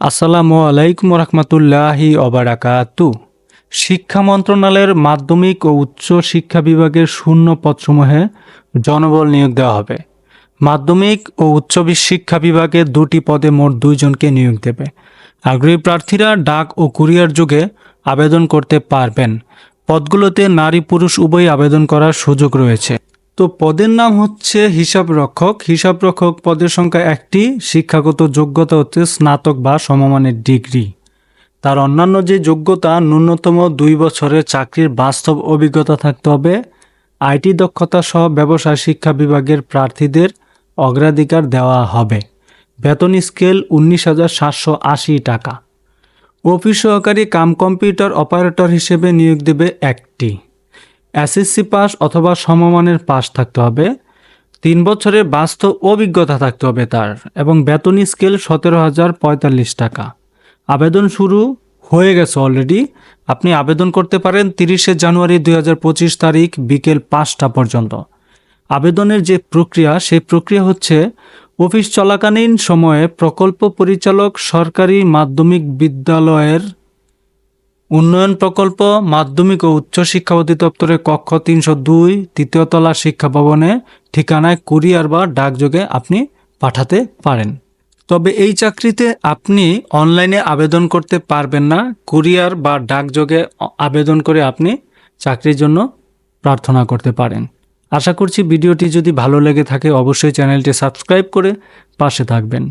আসসালামু আলাইকুম রহমতুল্লাহি অবারাকাতু। শিক্ষা মন্ত্রণালয়ের মাধ্যমিক ও উচ্চ শিক্ষা বিভাগের শূন্য পদসমূহে জনবল নিয়োগ দেওয়া হবে। মাধ্যমিক ও উচ্চ শিক্ষা বিভাগে 2টি পদে মোট 2 জনকে নিয়োগ দেবে। আগ্রহী প্রার্থীরা ডাক ও কুরিয়ার যোগে আবেদন করতে পারবেন। পদগুলোতে নারী পুরুষ উভয়ই আবেদন করার সুযোগ রয়েছে। তো পদের নাম হচ্ছে হিসাবরক্ষক। হিসাবরক্ষক পদের সংখ্যা 1টি। শিক্ষাগত যোগ্যতা হচ্ছে স্নাতক বা সমমানের ডিগ্রি। তার অন্যান্য যে যোগ্যতা, ন্যূনতম 2 বছরের চাকরির বাস্তব অভিজ্ঞতা থাকতে হবে। আইটি দক্ষতা সহ ব্যবসায় শিক্ষা বিভাগের প্রার্থীদের অগ্রাধিকার দেওয়া হবে। বেতন স্কেল 19,780 টাকা। অফিস সহকারী কাম কম্পিউটার অপারেটর হিসেবে নিয়োগ দেবে 1টি। এসএসসি পাস অথবা সমমানের পাস থাকতে হবে। 3 বছরের বাস্তব অভিজ্ঞতা থাকতে হবে তার, এবং বেতন স্কেল 17,045 টাকা। আবেদন শুরু হয়ে গেছে অলরেডি। আপনি আবেদন করতে পারেন 30শে জানুয়ারি 2025 তারিখ বিকেল 5টা পর্যন্ত। আবেদনের যে প্রক্রিয়া, সেই প্রক্রিয়া হচ্ছে অফিস চলাকালীন সময়ে প্রকল্প পরিচালক, সরকারি মাধ্যমিক বিদ্যালয়ের উন্নয়ন প্রকল্প, মাধ্যমিক ও উচ্চ শিক্ষা অধিদপ্তরের কক্ষ 302 তৃতীয় তলা শিক্ষা ভবনে ঠিকানায় কুরিয়ার বা ডাকযোগে আপনি পাঠাতে পারেন। তবে এই চাকরিতে আপনি অনলাইনে আবেদন করতে পারবেন না। কুরিয়ার বা ডাকযোগে আবেদন করে আপনি চাকরির জন্য প্রার্থনা করতে পারেন। আশা করছি ভিডিওটি যদি ভালো লেগে থাকে অবশ্যই চ্যানেলটি সাবস্ক্রাইব করে পাশে থাকবেন।